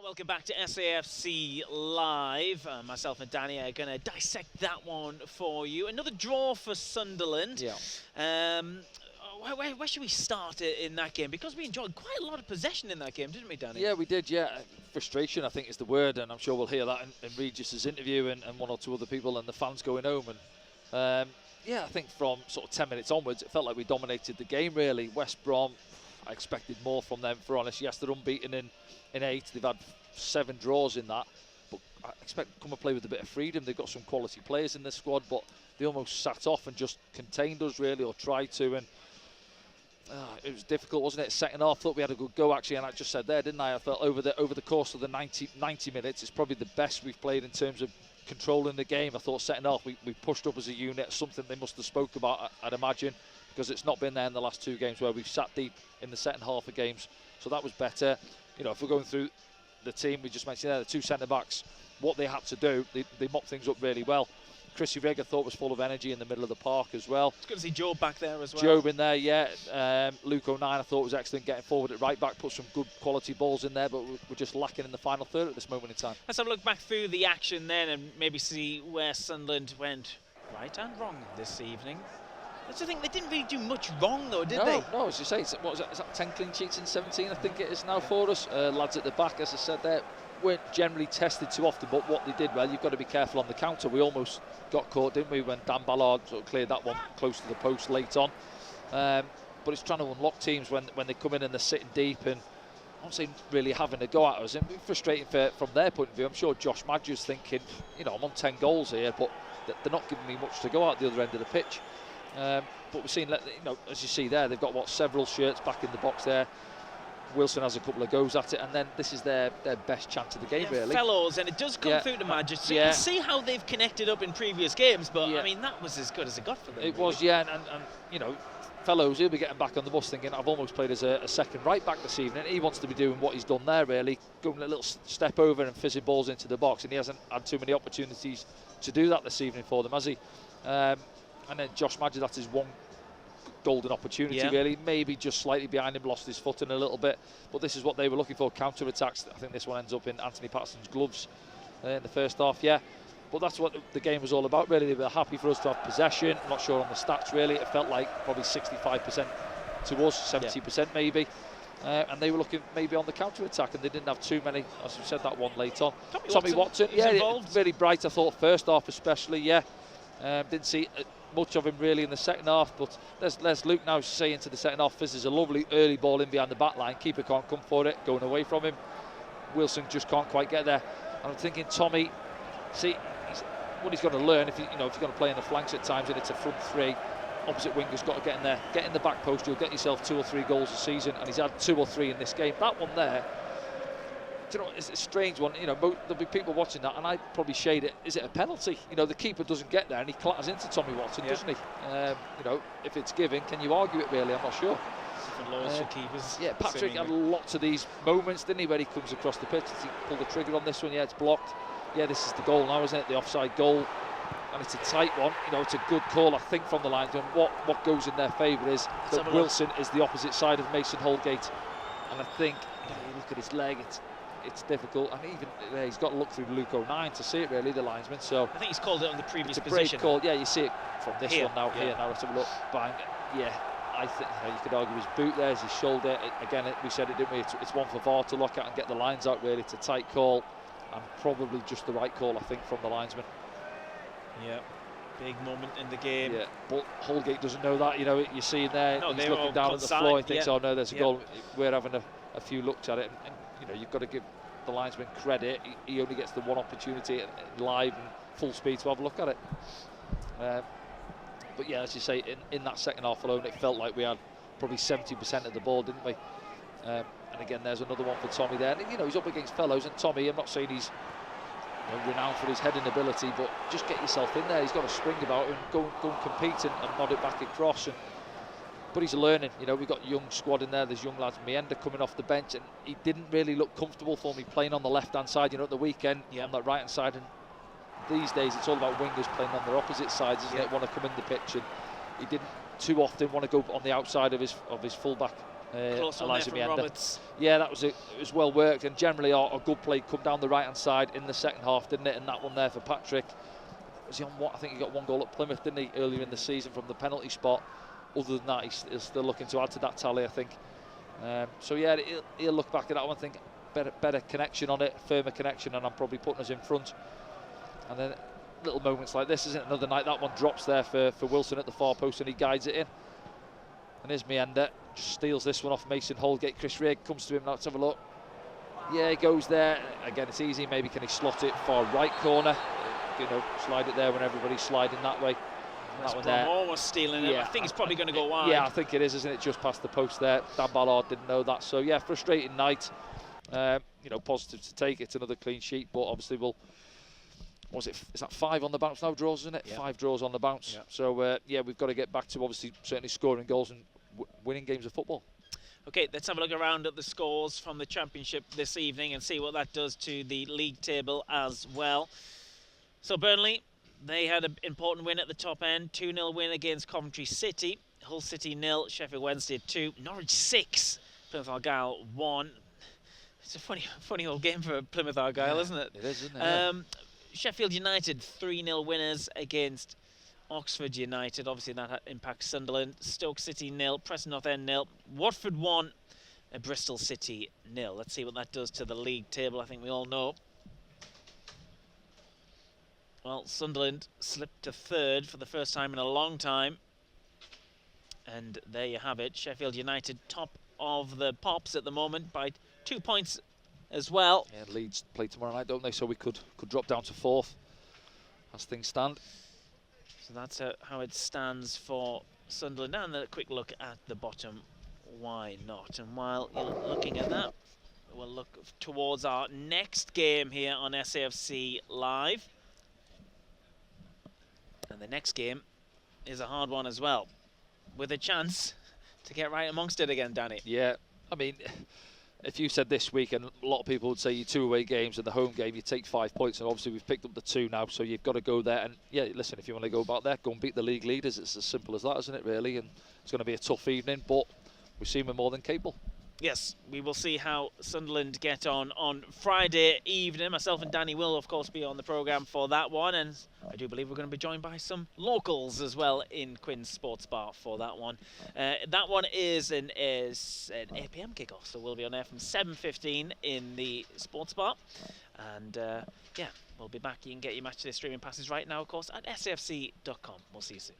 Welcome back to SAFC Live. Myself and Danny are going to dissect that one for you. Another draw for Sunderland. Yeah. Where should we start in that game? Because we enjoyed quite a lot of possession in that game, didn't we, Danny? Yeah, we did, yeah. Frustration, I think, is the word, and I'm sure we'll hear that in Regis's interview and one or two other people and the fans going home. And yeah, I think from sort of 10 minutes onwards, it felt like we dominated the game, really. West Brom, I expected more from them, for honest. Yes, they're unbeaten in 8. They've had 7 draws in that. But I expect them to come and play with a bit of freedom. They've got some quality players in this squad, but they almost sat off and just contained us, really, or tried to. And it was difficult, wasn't it? Second half, thought we had a good go, actually, and I just said there, didn't I? I felt over the course of the 90 minutes, it's probably the best we've played in terms of controlling the game. I thought second half, we pushed up as a unit, something they must have spoke about, I'd imagine, because it's not been there in the last 2 games where we've sat deep in the second half of games. So that was better. You know, if we're going through the team, we just mentioned there, the 2 centre-backs, what they had to do, they mopped things up really well. Chrissy Rigg, I thought, was full of energy in the middle of the park as well. It's good to see Job back there as well. Job in there, yeah. Luke O'Nien, I thought, was excellent getting forward at right back, put some good quality balls in there, but we're just lacking in the final third at this moment in time. Let's have a look back through the action then and maybe see where Sunderland went right and wrong this evening. That's the thing, they didn't really do much wrong though, did they? No, as you say, what was that, is that 10 clean sheets in 17, I think it is now for us. Lads at the back, as I said there, weren't generally tested too often, but what they did well, you've got to be careful on the counter. We almost got caught, didn't we, when Dan Ballard sort of cleared that one close to the post late on. But it's trying to unlock teams when they come in and they're sitting deep and I won't say really having a go at us. And frustrating from their point of view. I'm sure Josh Madger's thinking, you know, I'm on 10 goals here, but they're not giving me much to go at the other end of the pitch. But we've seen, you know, as you see there, they've got several shirts back in the box there. Wilson has a couple of goes at it, and then this is their best chance of the game, really. Fellows, and it does come through to Madger. So you can see how they've connected up in previous games, but I mean, that was as good as it got for them. It really was, yeah, and you know, Fellows, he'll be getting back on the bus thinking, I've almost played as a second right back this evening. He wants to be doing what he's done there, really, going a little step over and fizzing balls into the box, and he hasn't had too many opportunities to do that this evening for them, has he? And then Josh Madger, that's his one golden opportunity, really. Maybe just slightly behind him, lost his footing a little bit. But this is what they were looking for, counter-attacks. I think this one ends up in Anthony Patterson's gloves in the first half, But that's what the game was all about, really. They were happy for us to have possession. I'm not sure on the stats, really. It felt like probably 65% to us, 70% maybe. And they were looking maybe on the counter-attack, and they didn't have too many, as we said that one late on. Tommy Watson, really bright, I thought, first half especially, didn't see much of him really in the second half, but there's Luke now saying to the second half, this is a lovely early ball in behind the back line, keeper can't come for it, going away from him. Wilson just can't quite get there. And I'm thinking Tommy, see, what he's got to learn, if he's going to play in the flanks at times and it's a front 3, opposite winger's got to get in there, get in the back post, you'll get yourself 2 or 3 goals a season, and he's had 2 or 3 in this game. That one there, you know, it's a strange one. You know, there'll be people watching that, and I probably shade it. Is it a penalty? You know, the keeper doesn't get there, and he clatters into Tommy Watson, doesn't he? You know, if it's given, can you argue it? Really, I'm not sure. Different laws for keepers. Yeah, Patrick had lots of these moments, didn't he, where he comes across the pitch? He pulled the trigger on this one. Yeah, it's blocked. Yeah, this is the goal now, isn't it? The offside goal, and it's a tight one. You know, it's a good call, I think, from the linesman. What goes in their favour is that Wilson is the opposite side of Mason Holgate, and I think, you know, you look at his leg, it's difficult, and even he's got to look through Luke O'Nien to see it, really, the linesman. So I think he's called it on the previous position. It's a great call. Yeah, you see it from this here, one now. Here now, let's have a look. Bang. Yeah, I think, you know, you could argue his boot there, his shoulder. Again, we said it, didn't we? It's one for VAR to look at and get the lines out. Really, it's a tight call, and probably just the right call, I think, from the linesman. Yeah. Big moment in the game. Yeah, but Holgate doesn't know that. You know, you see there, he's looking down at the floor. He thinks, oh no, there's a goal. We're having a few looks at it, and you know, you've got to give the linesman credit. He only gets the one opportunity live and full speed to have a look at it. But yeah, as you say, in that second half alone, it felt like we had probably 70% of the ball, didn't we? And again, there's another one for Tommy there. And, you know, he's up against Fellows, and Tommy, I'm not saying he's renowned for his heading ability, but just get yourself in there. He's got a spring about him, go and compete and nod it back across. But he's learning. You know, we've got a young squad in there. There's young lads. Mienda coming off the bench, and he didn't really look comfortable for me playing on the left-hand side. You know, at the weekend on that right-hand side. And these days, it's all about wingers playing on their opposite sides, isn't it? Want to come in the pitch, and he didn't too often want to go on the outside of his full-back Close one there from Roberts. Yeah, it was well worked, and generally our good play come down the right hand side in the second half, didn't it? And that one there for Patrick. Was he on what? I think he got 1 goal at Plymouth, didn't he, earlier in the season from the penalty spot. Other than that, he's still looking to add to that tally, I think. So yeah, he'll look back at that one and think better connection on it, firmer connection, and I'm probably putting us in front. And then little moments like this, isn't it? Another night that one drops there for Wilson at the far post, and he guides it in. And here's Meander, just steals this one off Mason Holgate. Chris Rigg comes to him. Let's have a look. Yeah, he goes there. Again, it's easy. Maybe can he slot it far right corner? Slide it there when everybody's sliding that way. That one there. Was stealing it. Yeah, I think it's probably going to go wide. Yeah, I think it is, isn't it? Just past the post there. Dan Ballard didn't know that. So yeah, frustrating night. Positive to take. It's another clean sheet, but obviously is that 5 on the bounce now, draws, isn't it? Yeah. 5 draws on the bounce. Yeah. So we've got to get back to obviously certainly scoring goals and winning games of football. Okay, let's have a look around at the scores from the Championship this evening and see what that does to the league table as well. So Burnley, they had an important win at the top end, 2-0 win against Coventry City. Hull City 0, Sheffield Wednesday 2, Norwich 6, Plymouth Argyle 1. It's a funny old game for Plymouth Argyle, isn't it? It is, isn't it? Sheffield United 3-0 winners against Oxford United. Obviously that impacts Sunderland. Stoke City 0, Preston North End 0, Watford 1, Bristol City 0. Let's see what that does to the league table. I think we all know. Well, Sunderland slipped to 3rd for the first time in a long time. And there you have it. Sheffield United top of the pops at the moment by 2 points as well. Yeah, Leeds play tomorrow night, don't they? So we could drop down to 4th as things stand. So that's how it stands for Sunderland. And a quick look at the bottom. Why not? And while you're looking at that, we'll look towards our next game here on SAFC Live. And the next game is a hard one as well, with a chance to get right amongst it again, Danny. Yeah, I mean, if you said this week, and a lot of people would say you 2 away games and the home game, you take 5 points, and obviously we've picked up the 2 now, so you've got to go there. And yeah, listen, if you want to go about there, go and beat the league leaders. It's as simple as that, isn't it, really? And it's going to be a tough evening, but we seem we're more than capable. Yes, we will see how Sunderland get on Friday evening. Myself and Danny will, of course, be on the programme for that one. And I do believe we're going to be joined by some locals as well in Quinn's Sports Bar for that one. That one is an 8 p.m. kickoff, so we'll be on air from 7:15 in the Sports Bar. And, we'll be back. You can get your match day streaming passes right now, of course, at safc.com. We'll see you soon.